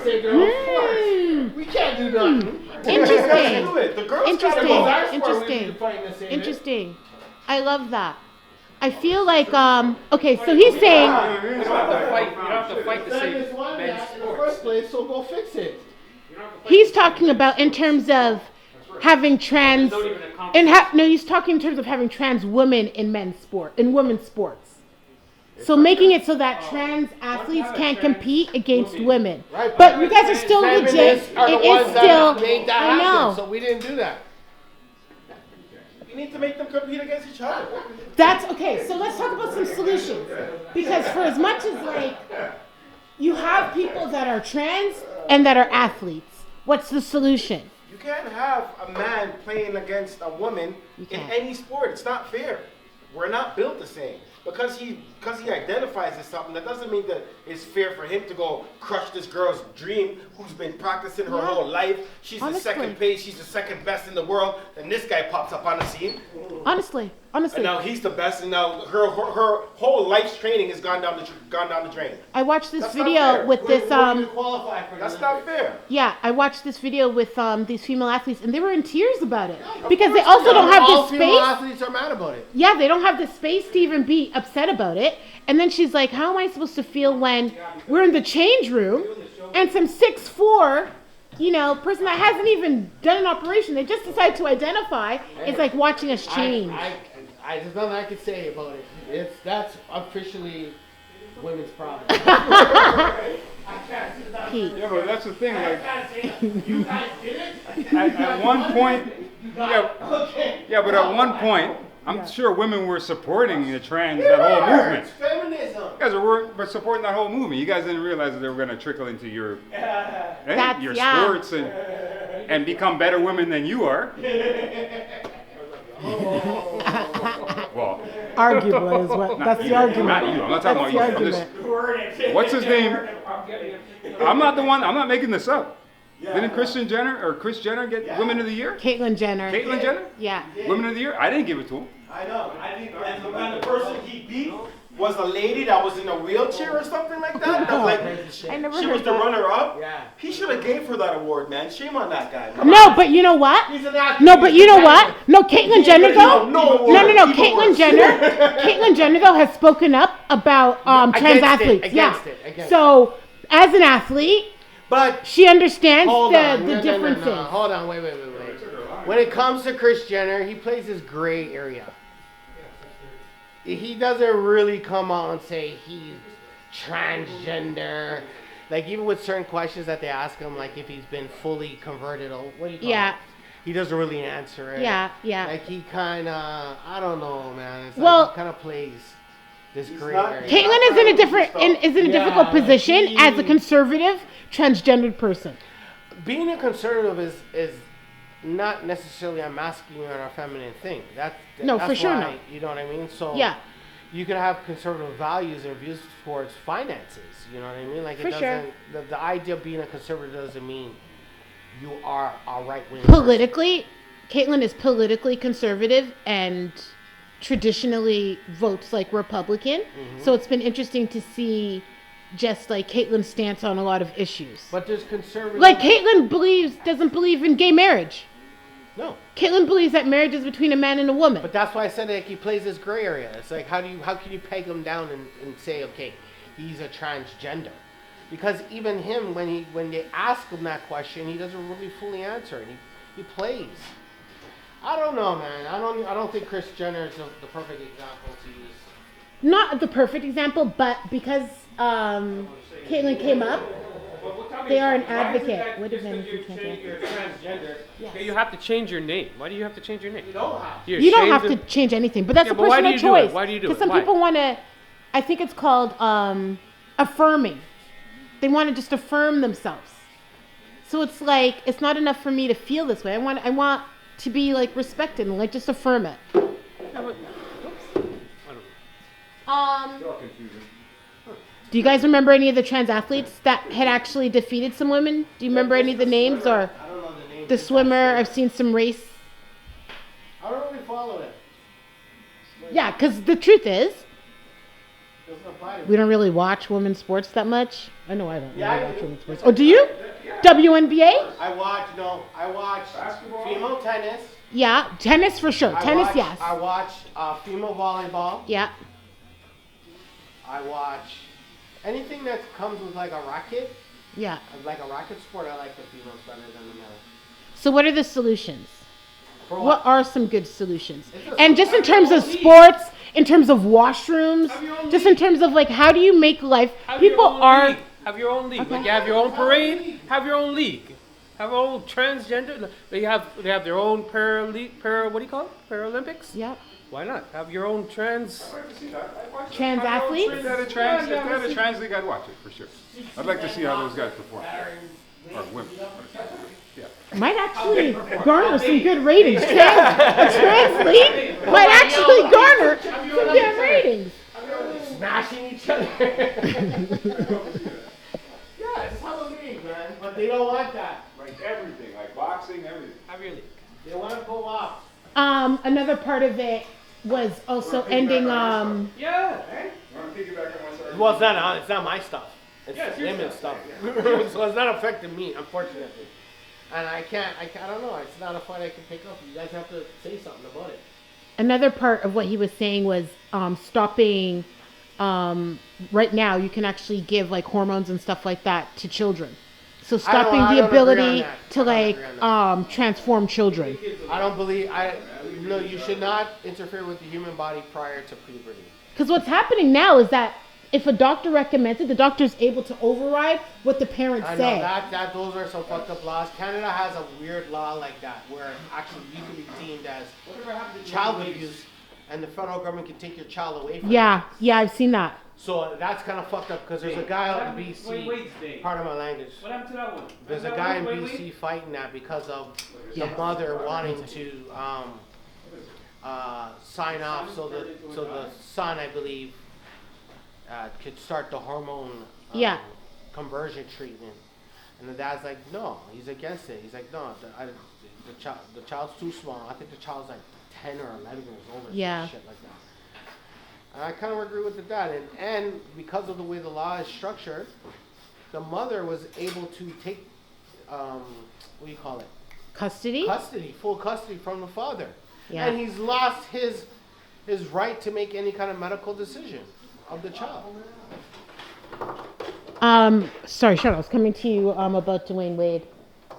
say their own sports. We can't do nothing. Interesting. Do it. The girls gotta go. Interesting. I love that. I feel like, okay, so he's saying... You don't have to fight to save men's sports. In the first place, so go fix it. He's talking about in terms of having trans... No, he's talking in terms of having trans women in women's sports. So making it so that trans athletes can't compete against women. Right, but you guys are still legit. It is still... I know. So we didn't do that. You need to make them compete against each other. That's okay. So let's talk about some solutions. Because for as much as like you have people that are trans and that are athletes, what's the solution? You can't have a man playing against a woman in any sport. It's not fair. We're not built the same. Because he identifies as something, that doesn't mean that it's fair for him to go crush this girl's dream who's been practicing her whole life. She's the second place, she's the second best in the world, and this guy pops up on the scene. Honestly. And now he's the best, and now her whole life's training has gone down the drain. I watched this video with this That's not fair. Yeah, I watched this video with these female athletes, and they were in tears about it because they also don't have the space. All female athletes are mad about it. Yeah, they don't have the space to even be upset about it. And then she's like, "How am I supposed to feel when we're in the change room and some 6'4", person that hasn't even done an operation, they just decide to identify, is like watching us change." There's nothing I can say about it. That's officially women's problem. Pete. Yeah, but that's the thing. Like, at one point, but at one point, I'm sure women were supporting that whole movement. It's feminism. You guys were supporting that whole movement. You guys didn't realize that they were going to trickle into your sports and become better women than you are. Well, arguably is what. That's the argument. Not you. I'm not talking about you. What's his name? I'm not the one. I'm not making this up. Didn't Kris Jenner get Women of the Year? Caitlyn Jenner. Caitlyn Jenner? Yeah. Women of the Year? I didn't give it to him. I know. I think the person he beat was a lady that was in a wheelchair or something like that. She was the runner-up. Yeah. He should have gave her that award, man. Shame on that guy. No, but you know what? He's an actor. No, but you know what? No, Caitlyn Jenner though. No. Caitlyn Jenner though has spoken up about trans athletes. Against it. So as an athlete, but she understands the differences. No. Hold on, wait. When it comes to Kris Jenner, he plays this gray area. He doesn't really come out and say he's transgender. Like, even with certain questions that they ask him, like if he's been fully converted or what do you call it? He doesn't really answer it. Yeah. Like, he kind of, I don't know, man. It's like he kind of plays this gray area. Caitlyn is in a difficult position as a conservative transgendered person. Being a conservative is not necessarily a masculine or a feminine thing. That's for sure not. You know what I mean? So you can have conservative values and views towards finances. You know what I mean? Like the idea of being a conservative doesn't mean you are a right wing. Politically, Caitlyn is politically conservative and traditionally votes like Republican. Mm-hmm. So it's been interesting to see just like Caitlyn's stance on a lot of issues. But there's conservative. Like Caitlyn doesn't believe in gay marriage. No. Caitlyn believes that marriage is between a man and a woman. But that's why I said that he plays this gray area. It's like how can you peg him down and say, okay, he's a transgender? Because even him, when they ask him that question, he doesn't really fully answer it. He plays. I don't know, man. I don't think Kris Jenner is the perfect example to use. Not the perfect example, but because Caitlyn came up, they are an advocate. What if you're transgender? Yes. You have to change your name. Why do you have to change your name? You don't have. You don't have to change anything, but that's a personal choice. Why do you do it? Because some people want to. I think it's called affirming. They want to just affirm themselves. So it's like it's not enough for me to feel this way. I want to be like respected and like just affirm it. Do you guys remember any of the trans athletes that had actually defeated some women? Do you remember any of the names or I don't know the names. The swimmer? I've seen some race. I don't really follow it. Yeah, because the truth is, Doesn't apply to me. We don't really watch women's sports that much. I know I don't Yeah, really I watch do. women's sports. Oh, do you? WNBA? I watch Basketball? female tennis. Yeah, tennis for sure. Tennis, yes. I watch female volleyball. Yeah. I watch anything that comes with like a racket. Yeah. Like a racket sport, I like the females better than the males. So what are the solutions? For What are some good solutions? It's a- And just in Have your terms own of league. sports, in terms of washrooms, Have your own just in league. terms of like how do you make life? Have People your own are league. Have your own league. Okay. Like you have your own parade. Have your own league. Have your own transgender. They have their own what do you call it? Paralympics. yeah, Why not? Have your own trans. I'd like to see that. I'd watch it. trans athletes. If they had a trans league, I'd watch it for sure. I'd like to see how those guys perform. Or women. Yeah. Might actually garner some good ratings. Trans league might actually garner some good ratings. Smashing each other. Yeah, it's how the league, man. But they don't want that. Like everything, like boxing, everything. Have your league. They want to go off. Another part of it was also ending. Yeah. Want to piggyback on my side? Well, it's not my stuff. It's Yeah, it's your women's stuff. stuff. So it's not affecting me, unfortunately. And I don't know. It's not a fight I can pick up. You guys have to say something about it. Another part of what he was saying was stopping. Right now, you can actually give like hormones and stuff like that to children. So stopping I the don't agree on ability that. to I don't like agree on transform children. I don't believe no. You should not interfere with the human body prior to puberty. Because what's happening now is that if a doctor recommends it, the doctor's able to override what the parents I know say. that those are some fucked up laws. Canada has a weird law like that where actually you can be deemed as child abuse, and the federal government can take your child away from you. Yeah, I've seen that. So that's kind of fucked up because there's a guy out in Wait, BC. Pardon my language. What happened to that one? There's a guy in BC fighting that because of the mother wanting to sign off so the son, I believe, could start the hormone conversion treatment. And the dad's like, no, he's against it. He's like, no, the child's too small. I think the child's like 10 or 11 years old or some shit like that. And I kind of agree with the dad. And because of the way the law is structured, the mother was able to take, what do you call it? Custody? Full custody from the father. Yeah. And he's lost his right to make any kind of medical decision of the child. Sorry, Sean, I was coming to you about Dwayne Wade.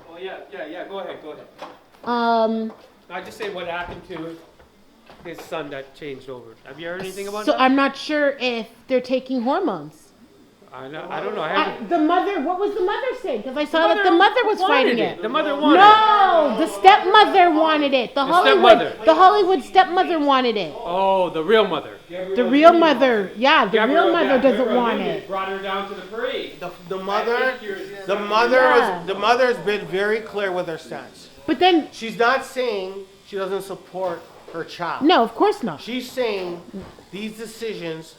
Oh yeah. Go ahead. I just say what happened to his son that changed over. Have you heard anything about So that? I'm not sure if they're taking hormones. I don't know. I haven't. The mother, what was the mother saying? Because I saw that the mother was wanted fighting it. The mother wanted it. No, the stepmother wanted it. The stepmother. Hollywood stepmother wanted it. Oh, the real mother. The real mother, the real mother doesn't want it. Brought her down to the parade. The mother's been very clear with her stance. But then, She's not saying she doesn't support her child. no, of course not. She's saying these decisions,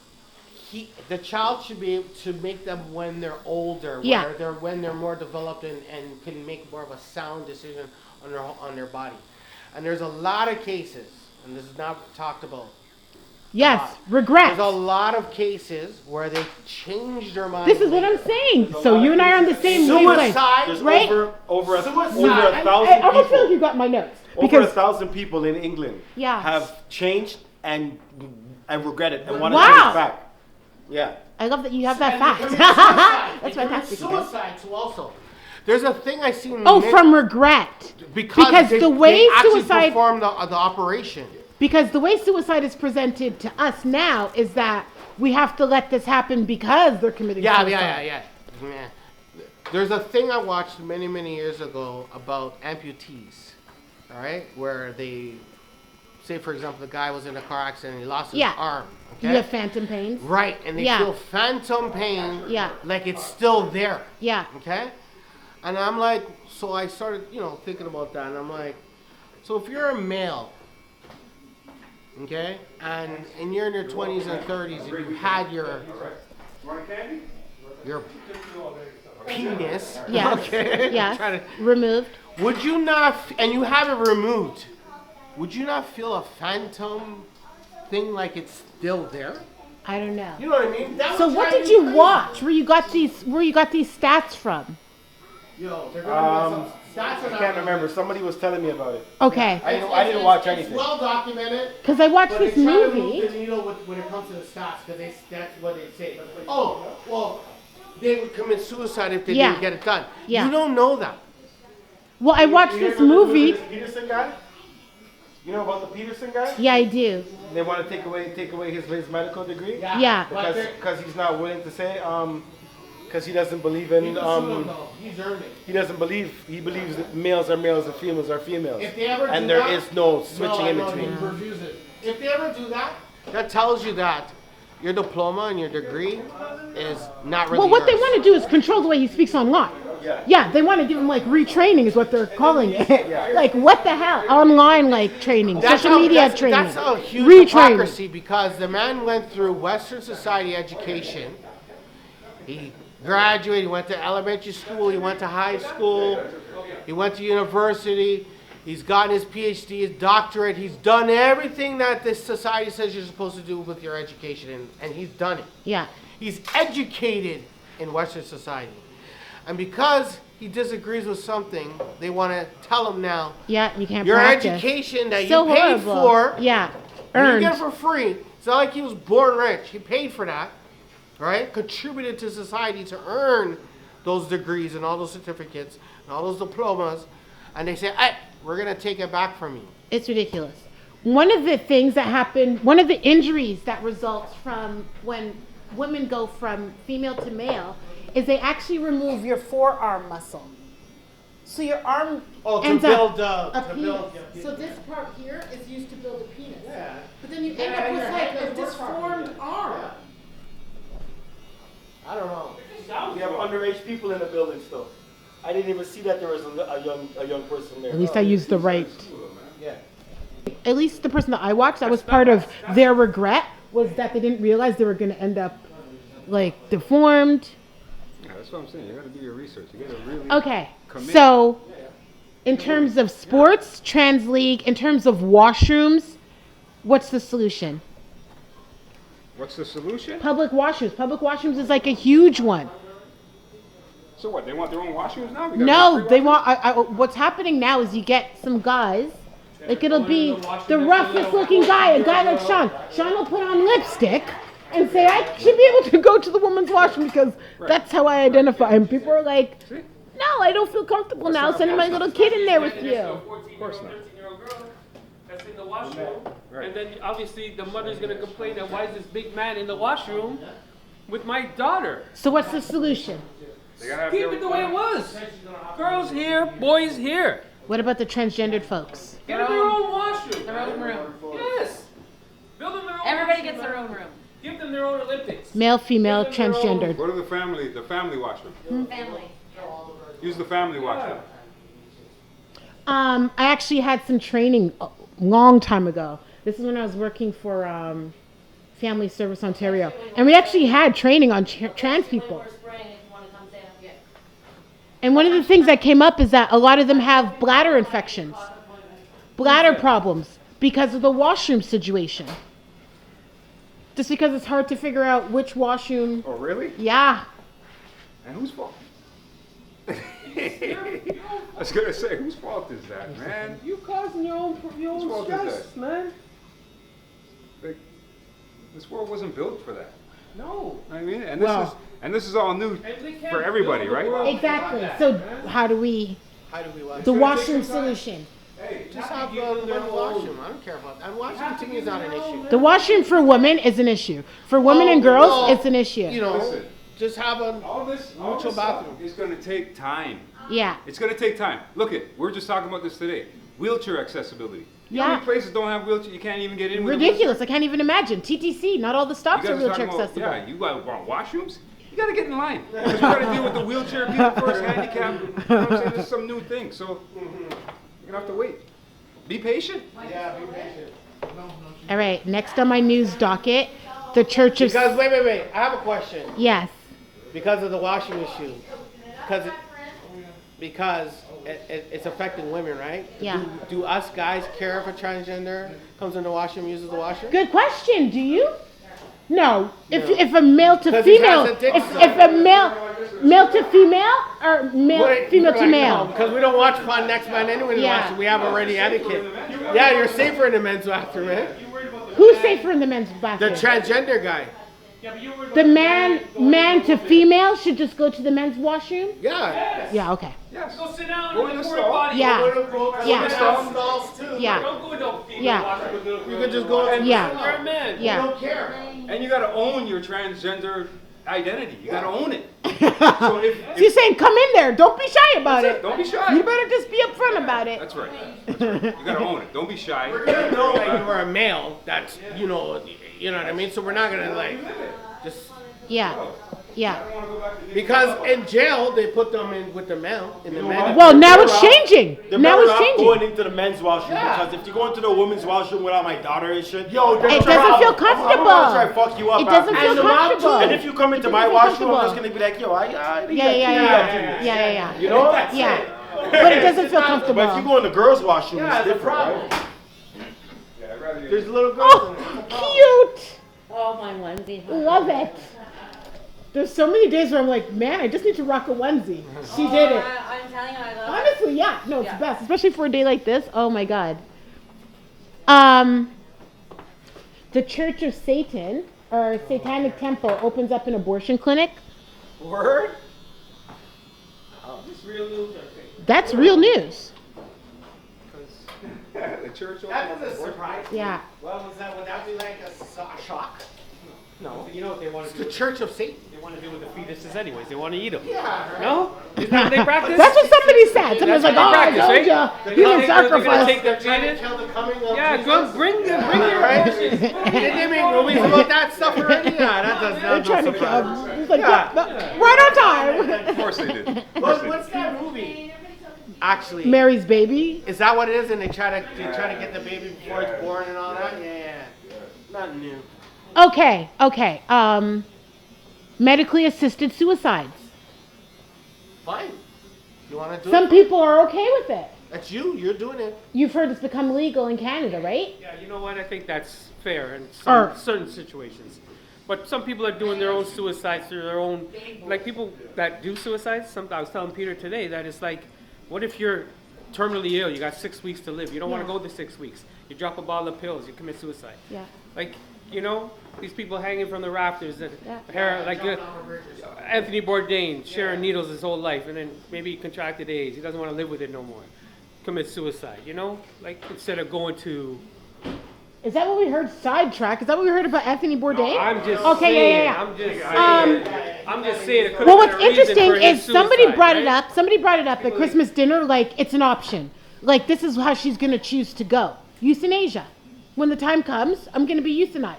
the child should be able to make them when they're older, Yeah. when they're more developed and can make more of a sound decision on their body. And there's a lot of cases, and this is not talked about. Yes, regret. There's a lot of cases where they change their mind. This is what I'm saying. So you and I are on the same wavelength. Suicide, There's Right? over a Suicide. thousand I almost feel like people. you got my notes. Over Because 1,000 people in England Yeah. have changed and regret it and want to Wow. change back. Yeah. I love that you have that and fact. they commit suicide. That's They commit fantastic. you guys. Suicide too also. There's a thing I seen. Oh, from regret. because they, the way they actually suicide- performed the operation. Because the way suicide is presented to us now is that we have to let this happen because they're committing suicide. Yeah. There's a thing I watched many, many years ago about amputees, all right? Where they, say for example, the guy was in a car accident and he lost his arm, okay? You have phantom pains. Right, and they Yeah. feel phantom pain Yeah. like it's still there, Yeah. okay? And I'm like, so I started, thinking about that, and I'm like, so if you're a male, okay, and you're in your 20s and 30s and you had your penis, Yes. okay, Yes. trying to, Removed. would you not, and you have it removed, would you not feel a phantom thing like it's still there? I don't know. You know what I mean? That So was what driving did you me crazy. watch? Where you got these stats from? Yo, they're gonna I can't remember. Somebody was telling me about it. Okay. I didn't watch It's anything. well documented. Because I watched But this they try to movie. move the needle when it comes to the stats, because that's what they say. Oh, well, they would commit suicide if they Yeah. didn't get it done. Yeah. You don't know that. Well, I watched You this heard about the movie. Peterson guy? You know about the Peterson guy? Yeah, I do. They want to take away his medical degree? Yeah. Because he's not willing to say, because he doesn't believe in, He's earned it. he believes that males are males and females are females. If they ever And do there that- is no switching in between. He refuses it. If they ever do that, that tells you that your diploma and your degree is not really Well, what they yours. want to do is control the way he speaks online. Yeah, they want to give him like retraining is what they're calling it. Like what the hell? Online like training, social media training, That's a huge retraining. hypocrisy because the man went through Western society education. He graduated, he went to elementary school, he went to high school, he went to university, he's gotten his PhD, his doctorate, he's done everything that this society says you're supposed to do with your education, and he's done it. Yeah. He's educated in Western society. And because he disagrees with something, they want to tell him now, Yeah, you can't your practice. education that So you paid horrible. for, Yeah. you Earned. get it for free. It's not like he was born rich. He paid for that, right? Contributed to society to earn those degrees and all those certificates and all those diplomas. And they say, hey, we're going to take it back from you. It's ridiculous. One of the things that happen, one of the injuries that results from when women go from female to male is they actually remove your forearm muscle. So your arm ends up a penis. So this part here is used to build a penis. Yeah. But then you end up with like a disformed arm. I don't know. We have underage people in the building still. I didn't even see that there was a young person there. At least I used the right. Yeah. At least the person that I watched, that was part of their regret, was that they didn't realize they were going to end up like deformed. Yeah, that's what I'm saying. You got to do your research. You got to really. Okay, Commit. so in terms of sports, trans league, in terms of washrooms, what's the solution? What's the solution? Public washrooms. Public washrooms is like a huge one. So what? They want their own washrooms now? We gotta No, get they free want. What's happening now is you get some guys. Like it'll be the roughest looking guy, a guy like Sean. Sean will put on lipstick and say, I should be able to go to the woman's washroom because that's how I identify. And people are like, See? no, I don't feel comfortable now sending my little kid in there with you. Of course not. 13-year-old girl that's in the washroom, Right. and then obviously the mother's gonna complain that why is this big man in the washroom with my daughter? So what's the solution? They gotta have Keep their- it the way it was. Girls here, boys here. What about the transgendered folks? Get them their own washroom. Their own room. Yes. Build them their own. Everybody washroom. gets their own room. Give them their own Olympics. Male, female, Give them their own- transgendered. Go to the family washroom. Family. Use the family washroom. I actually had some training a long time ago. This is when I was working for Family Service Ontario. And we actually had training on trans people. And one of the things that came up is that a lot of them have bladder infections, bladder problems because of the washroom situation. Just because it's hard to figure out which washroom. Oh, really? Yeah. And whose fault? I was gonna say, whose fault is that, man? You causing your own Whose fault is stress, that? man. Like, this world wasn't built for that. No. I mean, and Well- this is all new And they can't for everybody, build the right? world Exactly. for that, So man. how do we, How do we watch? the washroom solution? Just have the washroom. I don't care about that. And washroom to me is not an issue. The washroom for women is an issue. For women and girls, well, it's an issue. You know, Listen. just have a All this Neutral bathroom. is going to take time. Yeah. It's going to take time. Look we're just talking about this today. Wheelchair accessibility. You know how Yeah. many plations don't have wheelchair? You can't even get in with Ridiculous. I can't even imagine. TTC, not all the a stops wheelchair. are You guys wheelchair talking about, accessible. yeah, you got want washrooms? You got to get in line. Because we got to deal with the wheelchair people first, handicap. You know what I'm saying? There's some new thing. So you're going to have to wait. Be patient. yeah. Be patient. All right, next on my news docket, the Church of... Because wait. I have a question. Yes. Because of the washroom issue. Because it's affecting women, right? Yeah. Do us guys care if a transgender comes in the washroom, uses the washroom? Good question. Do you? No, if a male to 'Cause he female, has a dick if a male to female or female to male. Because we don't watch Fun Next Man anyway. Yeah. We have already etiquette. Yeah, you're safer in the men's bathroom, man. Who's safer in the men's The bathroom? transgender guy. The man to female should just go to the men's washroom. Yeah. Yeah. Okay. Yes. Go sit down Go in in the the porta stall. potty. Yeah. Yeah. Stalls too. Yeah. Don't go to female Yeah. washroom with little You could just go and Yeah. You're a man. Yeah. don't care. And you gotta own your transgender identity. You gotta own it. So if So you're saying come in there. Don't be shy about That's it. it. Don't be shy. You better just be upfront about it. That's right. That's right. You gotta own it. Don't be shy. We're gonna know that you are a male. That's you know what I mean. So we're not gonna like just Yeah. Yeah. because in jail they put them in with the male in the men. Well, now it's changing. They're Now better it's off changing. going into the men's washroom Yeah. because if you go into the women's washroom without my daughter and shit, It doesn't feel I'm gonna comfortable. try to fuck you up. It doesn't after. feel And the mom, too. comfortable. And if you come into It my doesn't feel washroom, I'm just comfortable. gonna be like, yo, I Yeah. You know? Yeah. But it doesn't feel comfortable. But if you go in the girls' washroom, Yeah, it's it's a different, problem. right? Yeah, I'd rather you- There's little girls. Oh, cute. Oh, my onesie. Love it. There's so many days where I'm like, man, I just need to rock a onesie. She did it. I'm telling you, I love it. Honestly, yeah. No, it's Yeah. the best, especially for a day like this. Oh my God. The Church of Satan or Satanic Temple opens up an abortion clinic. Word? This real news, I think. That's real news. The church. That was a surprise. Yeah. Well, would that be like a shock? No, you know what they want to The do? Church of Satan. They want to do with the fetuses anyways. They want to eat them. Yeah. Right. No? Isn't that what they practice? That's what somebody said. Somebody's like, what oh, they I practice, told right? ya. They're Human gonna sacrifice. take their Trying to fetus. tell the coming of Yeah, Jesus. go bring your Right? abortions. Didn't they make movies about that stuff already? Yeah, that does They're not trying to surprise kill me. him. He's like, Yeah. right on time. Of course they did. Of course they What's did. that movie? Actually, Mary's baby. is that what it is? And they try to get the baby before it's born and all that? Yeah. Not new. Okay. Medically assisted suicides. Fine. You want to do Some it? people are okay with it. That's you. You're doing it. You've heard it's become legal in Canada, right? Yeah, you know what? I think that's fair in Or- certain situations. But some people are doing their own suicides through their own, like people that do suicides. I was telling Peter today that it's like, what if you're terminally ill? You got 6 weeks to live. You don't want Yeah. to go the 6 weeks. You drop a bottle of pills. You commit suicide. Yeah. Like, you know, these people hanging from the rafters that Yeah. like Anthony Bourdain sharing needles his whole life, and then maybe he contracted AIDS. He doesn't want to live with it no more. Commit suicide. You know, like instead of going to. Is that what we heard? Sidetrack. Is that what we heard about Anthony Bourdain? I'm just Okay, saying. yeah. I'm just saying. I'm just saying. It could've Well, been what's a reason interesting for his is somebody suicide, brought it right? up. Somebody brought it up at Christmas dinner. Like it's an option. Like this is how she's gonna choose to go. Euthanasia. When the time comes, I'm gonna be euthanized.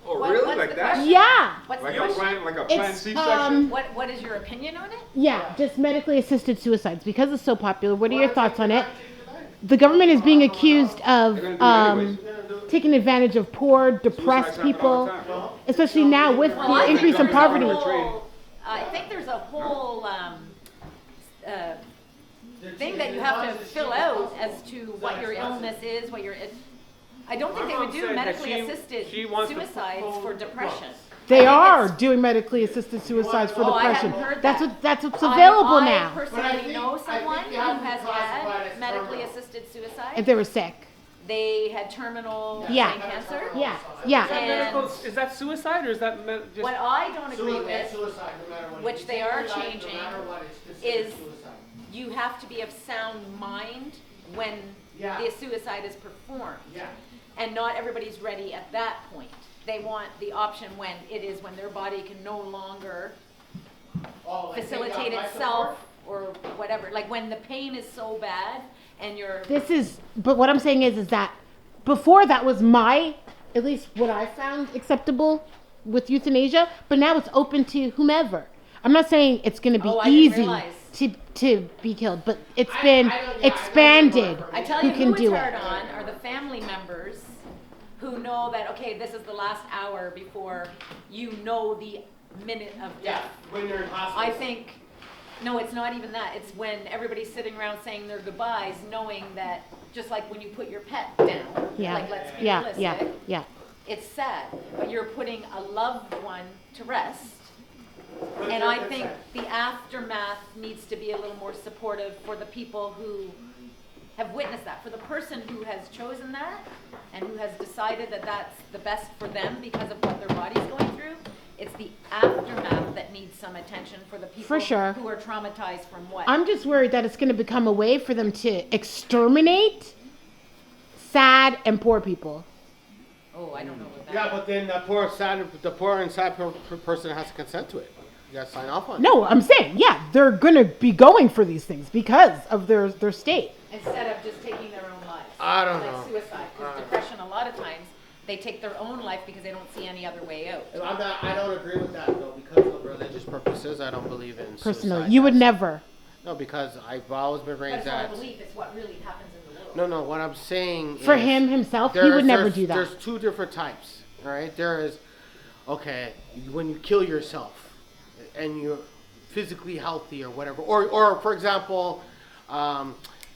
Oh, What- really? what's Like the that? question? Yeah. What's Like the a question? planned It's C-section? What is your opinion on it? yeah, just medically assisted suicides because it's so popular. What are your thoughts on it? The government is being accused of They're gonna do it taking advantage of poor, Suicides depressed happen all the people, time. especially now with Well, the I think increase in there's a poverty. whole- I think there's a whole thing that you have to fill out as to what your illness is, what your. I don't think My they would mom do said that medically she assisted wants to suicides propose for depression. They I think are it's- doing medically assisted suicides for Oh, I depression. hadn't heard That's that. that's what's available I now. personally know someone you who have to has classify it had as medically terminal. assisted suicide. If they were sick. They had terminal Yeah. brain cancer. Yeah, yeah. And Is that suicide or is that just? what I don't agree It's with, suicide, no matter what. which If they you are take your life, changing, no matter what, it's considered is suicide. you have to be of sound mind when Yeah. the suicide is performed. Yeah. And not everybody's ready at that point. They want the option when their body can no longer Oh, like facilitate take out life itself or whatever. Like when the pain is so bad and you're But what I'm saying is that before that was at least what I found acceptable with euthanasia, but now it's open to whomever. I'm not saying it's going to be Oh, I didn't easy realize. to be killed, but it's been expanded. I tell who you can who it's do hard it. on are the family members who know that, okay, this is the last hour before you know the minute of death. when you're in hospital. I think, no, it's not even that. It's when everybody's sitting around saying their goodbyes, knowing that, just like when you put your pet down, Yeah, like let's be yeah, realistic, yeah, yeah. it's sad, but you're putting a loved one to rest. And I think the aftermath needs to be a little more supportive for the people who have witnessed that, for the person who has chosen that and who has decided that that's the best for them because of what their body's going through. It's the aftermath that needs some attention for the people For sure. who are traumatized from what. I'm just worried that it's going to become a way for them to exterminate sad and poor people. Oh, I don't know what that Yeah, is. but then the poor and sad person has to consent to it. You gotta sign off on it. No, I'm saying, yeah, they're going to be going for these things because of their state. Instead of just taking their own lives. I don't like know. Suicide. Because depression, a lot of times, they take their own life because they don't see any other way out. I don't agree with that though, because of religious purposes. I don't believe in Personally, suicide. you would never. No, because I've always been But raised it's not a that. belief, it's what really happens in the world. No, no. What I'm saying For is him himself, he would never do that. There's two different types, all right? There is, okay, when you kill yourself and you're physically healthy or whatever, or for example,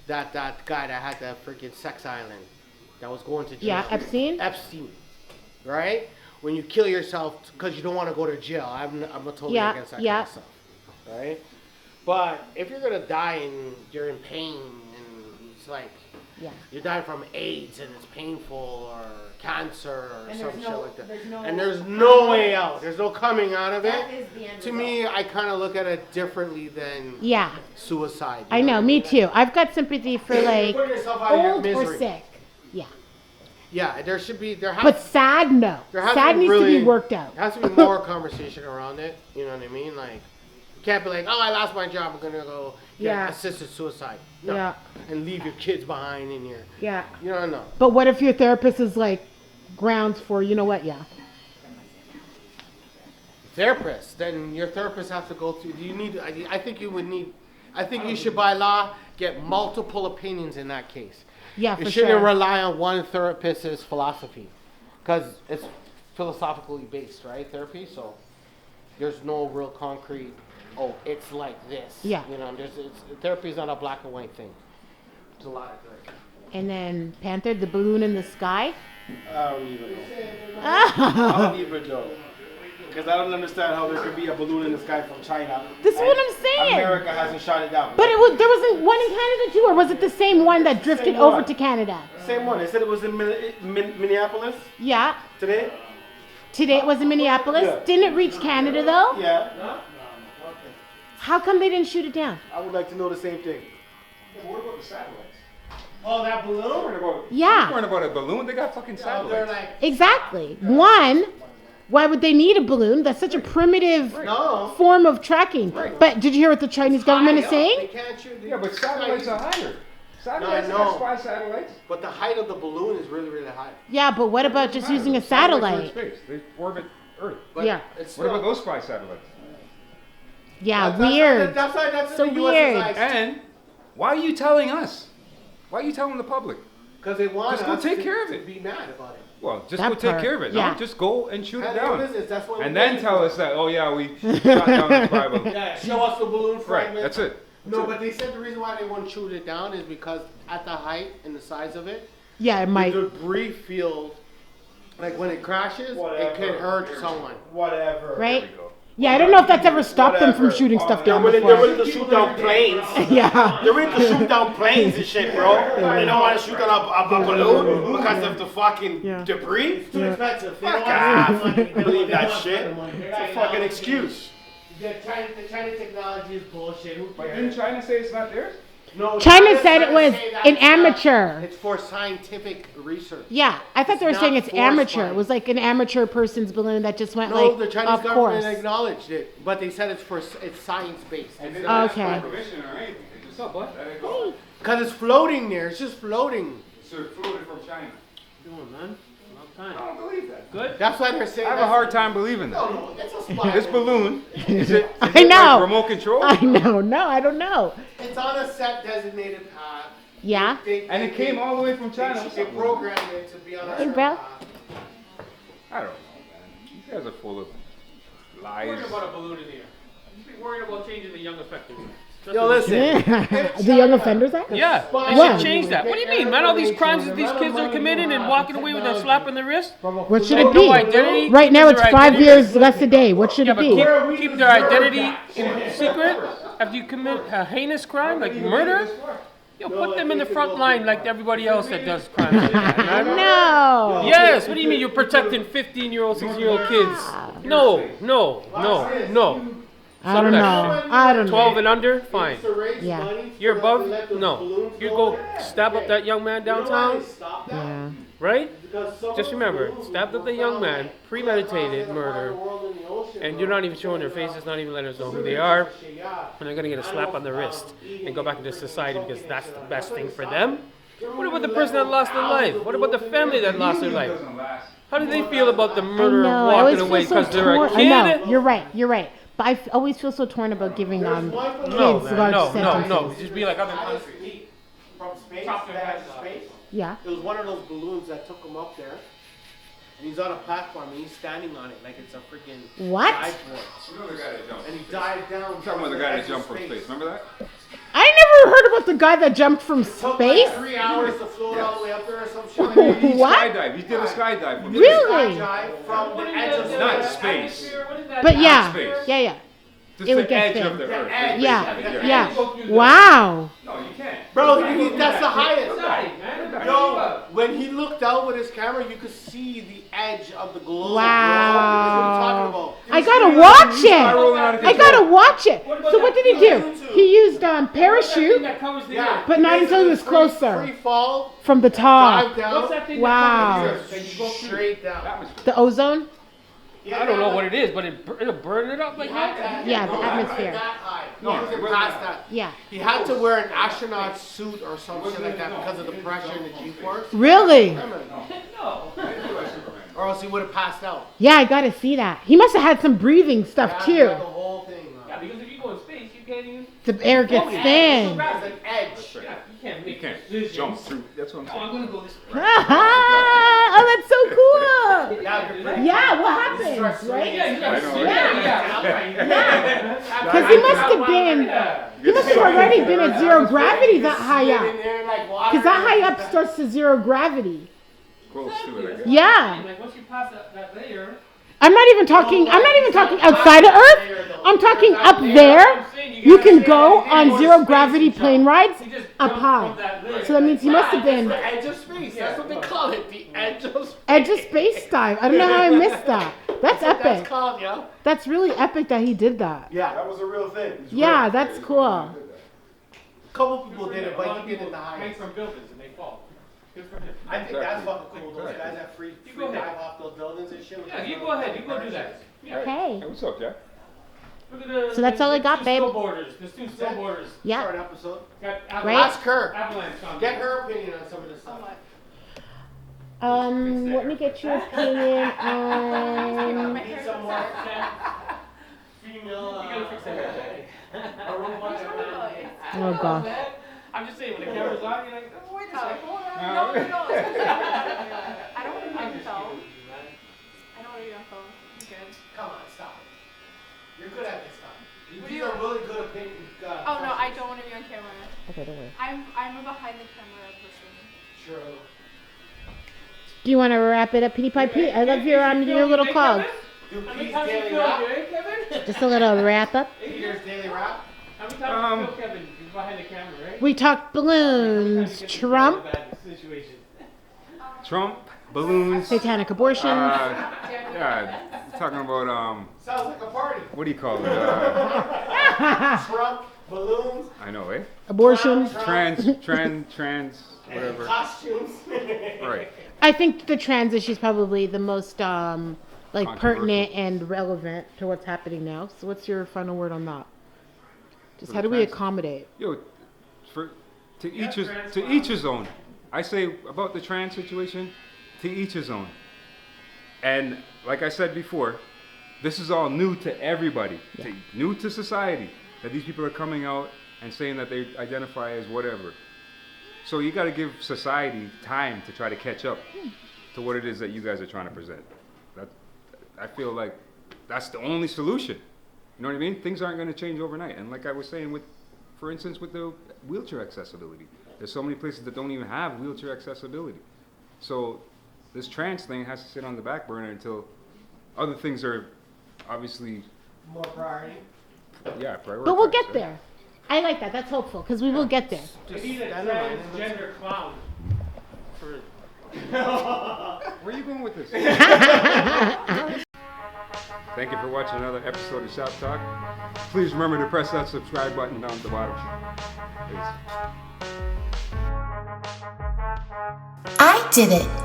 that guy that had that freaking sex island that was going to jail. Yeah, Epstein? Epstein, right? When you kill yourself because you don't want to go to jail, I'm totally Yeah, against that yeah. kind of stuff, right? But if you're gonna die and you're in pain and it's like Yeah. you're dying from AIDS and it's painful or cancer or And some there's shit no- like that, there's no- and there's no way out, there's no coming out of That it. is the end To result. me, I kind of look at it differently than Yeah, suicide. I know, me too. I've got sympathy for like Put yourself out of your old or misery. sick. Yeah. Yeah, there has But sad, no. there has Sad to be needs really, to be worked out. There has to be more conversation around it. You know what I mean? Like, you can't be like, oh, I lost my job, I'm gonna go get Yeah. assisted suicide. No. Yeah. And leave your kids behind in your. Yeah. You don't know. But what if your therapist is like grounds for, you know what? Yeah. Therapist, then your therapist has to go through. Do you need? I think you would need. I think you should, by law, get multiple opinions in that case. Yeah, You for shouldn't sure. rely on one therapist's philosophy, because it's philosophically based, right? Therapy, so there's no real concrete. Oh, it's like this. Yeah. You know, therapy is not a black and white thing. It's a lot of gray. And then Panther, the balloon in the sky. I don't even know. I don't even know. Because I don't understand how there could be a balloon in the sky from China. This is and what I'm saying. America hasn't shot it down. But there wasn't one in Canada too, or was it the same one that drifted Same over one. to Canada? Same one. They said it was in Minneapolis Yeah. today. Today it was in Minneapolis. Yeah. Didn't it reach Canada though? Yeah. How come they didn't shoot it down? I would like to know the same thing. What about the satellites? Oh, that balloon? Yeah. Worrying about a balloon? They got fucking They're satellites. like, Exactly. One, why would they need a balloon? That's such a primitive no. form of tracking. But did you hear what the Chinese government is High up. They saying? can't shoot. Yeah, but satellites are higher. Satellites, No, I that's know. spy satellites. But the height of the balloon is really, really high. Yeah, but what about just using a Satellites are in satellite? space. They orbit Earth. But Yeah. It's What about still- those spy satellites? Yeah, weird. That's So the US weird. is like, And why are you telling us? Why are you telling the public? because they want Just go us take to, care of to it. be mad about it. Well, just That go take part, care of it. yeah. No, just go and shoot it Handle your down. business, that's what And we're then waiting tell for. us that, oh yeah, we shot down the spy balloon. Yeah, show us the balloon Right, fragment. that's it. No, but they said the reason why they wouldn't shoot it down is because at the height and the size of it, Yeah, it might. the debris field, like when it crashes, it could hurt someone. Whatever. Right? Yeah, I don't know if that's ever stopped them from Whatever. shooting stuff They're down willing, they're before. willing to shoot down planes. Yeah. They're ready to shoot down planes and shit, bro. They don't want to shoot down a balloon because of the fucking Yeah. debris. It's too expensive. They Fuck don't want off. to Believe that shit. It's a fucking excuse. The China technology is bullshit. Who But cares? didn't China say it's not theirs? No, China said it was say that an it's not- amateur. It's for scientific research. Yeah, I thought they were It's saying not it's force amateur. flight. It was like an amateur person's balloon that just went No, like the Chinese off government course. acknowledged it, but they said it's science based. And they Okay. asked for permission or anything. They just let it go. Because it's floating there. It's just floating. So it floated from China. Come on, man. I Long time. don't believe that. Good. That's why they're saying. I have a hard time believing that. No, it's a spy. This balloon, is it I know. like remote control? I know, no, I don't know. It's on a set designated path. Yeah? And it came all the way from China. They programmed it to be on a Hey, certain bro. path. I don't know, man. These guys are full of lies. Worried about a balloon in the air. You should be worried about changing the young effective. Yo, listen. The Young Offenders Act? Yeah, they When? should change that. What do you mean, man? All these crimes that these kids are committing and walking away with a slap on the wrist? What should And it no be? identity? Right now it's Their 5 identity? years less a day. What should Yeah, it but be? keep their identity in secret after you commit a heinous crime like murder. Yo, put them in the front line like everybody else that does crimes like that, man. No. Yes, what do you mean you're protecting 15-year-old, 16-year-old kids? No. I don't know. I don't 12 know. and under? Fine. Yeah. You're above? No. You go stab up that young man downtown, Yeah. right? Just remember, stabbed up the young man, premeditated murder, and you're not even showing their faces, not even letting us know who they are, and they're gonna get a slap on the wrist and go back into society because that's the best thing for them. What about the person that lost their life? What about the family that lost their life? How do they feel about the I murderer know. I walking always away feel so because they're torn. a I know. kid? You're right. But I always feel so torn about giving kids No, large man, no. sentences. Just be like other From countries. space, Chop their that heads has off. space. Yeah. It was one of those balloons that took him up there. And he's on a platform and he's standing on it like it's a freaking What? dive board. You know the guy that jumped. And he dived down. I'm talking about the guy that jumped from space. Remember that? I never heard about the guy that jumped from Took space. like 3 hours to float all the way up there or some shit like that. He What? skydived. He did a skydive. From Really? Skydive from the edge of Not space. space. But yeah. space. Yeah. Just It the would get edge thin. of the earth. edge. Yeah. Wow. No, you can't. Bro, that's the highest. man. Yo, when he looked out with his camera, you could see the edge of the globe. Wow. Bro. That's what I I'm talking gotta watch spiraling out of it. I control. gotta watch it. So what did he do? He used parachute, Yeah. but not until he was Free closer fall, from the top. dive down, Wow. straight down. The ozone? I don't know what it is, but it'll burn it up like that. Yeah, the atmosphere. That high. No, He wasn't it past that. Yeah. He had to wear an astronaut suit or something like that because of the pressure and the G-force. Really? Or else he would have passed out. Yeah, I gotta see that. He must have had some breathing stuff The too. whole thing. Yeah, because if you go in space, you can't even. The air gets thin. It's an edge. Yeah, you can't You make can't decisions. jump through. That's what I'm Oh, I'm saying. gonna go this way. Oh, that's so cool. Now you're pretty- Yeah, what happens, right? Yeah, you gotta I know, see right? that. Because he must have been, he must have already been at zero gravity that high Sit up. in there like water. Because that high up starts to zero gravity. Close to it, I guess. Yeah. Like once you pass that layer. I'm not even talking outside of Earth. I'm talking up there. You can go on zero gravity plane rides up high. So that means he must have been The edge of space. That's what they call it. The edge of space. edge of space dive. I don't know how I missed that. That's That's epic. called, yo. That's really epic that he did that. Yeah. That was a real thing. It's Yeah, real. that's cool. A couple people did it, but he did it the Hang highest. from buildings and they fall. Good for him. I think that's fucking cool. Those Exactly. guys that free go ahead. dive off those buildings and shit. with Yeah, those you little go ahead. You go do parachutes. that. Yeah. Hey. Hey, what's up, Jack? Look at the. So that's all I got, two babe. Snowboarders. There's two snowboarders. Yeah. Short episode. Got Right? Ask her. Avalanche on Get there. her opinion on some of this stuff. Let me get your opinion on. Need some more female. You gotta fix that. A robotic man. Oh god. I'm just saying, when the camera's on, you're like, oh, wait a second, hold on. No. I don't want to be on the phone. I don't want to be on the phone. I'm good. Come on, stop it. You're good at this stuff. These are really good opinions. Oh no, I don't want to be on camera. Okay, don't worry. I'm a behind the camera person. True. Do you want to wrap it up, Petey Pie Pete? I love your little cog. Do How many Pete's times you Daily feel, Rap. Jay, Kevin? Just a little wrap up. Peter's Daily Rap. How many times you feel, Kevin? You're behind the camera, right? We talked balloons, Trump, Situation. Trump, balloons. satanic abortion. Yeah, talking about Sounds like a party. what do you call it? Trump, balloons, I know, eh? Abortion. Trans, and whatever. costumes. Right. I think the trans issue is probably the most like pertinent Controversial. and relevant to what's happening now. So what's your final word on that? Just how do we trans- accommodate? Yo, to each his own. I say about the trans situation, to each his own. And like I said before, this is all new to everybody, new to society. That these people are coming out and saying that they identify as whatever. So you got to give society time to try to catch up to what it is that you guys are trying to present. That, I feel like that's the only solution. You know what I mean? Things aren't going to change overnight. And like I was saying with for instance, with the wheelchair accessibility. There's so many places that don't even have wheelchair accessibility. So this trans thing has to sit on the back burner until other things are obviously, More priority. yeah, prioritized. But we'll get there. I like that. That's hopeful because we will get there. Just need a Dynamite. transgender clown. For Where are you going with this? Thank you for watching another episode of Shop Talk. Please remember to press that subscribe button down at the bottom. Peace. I did it.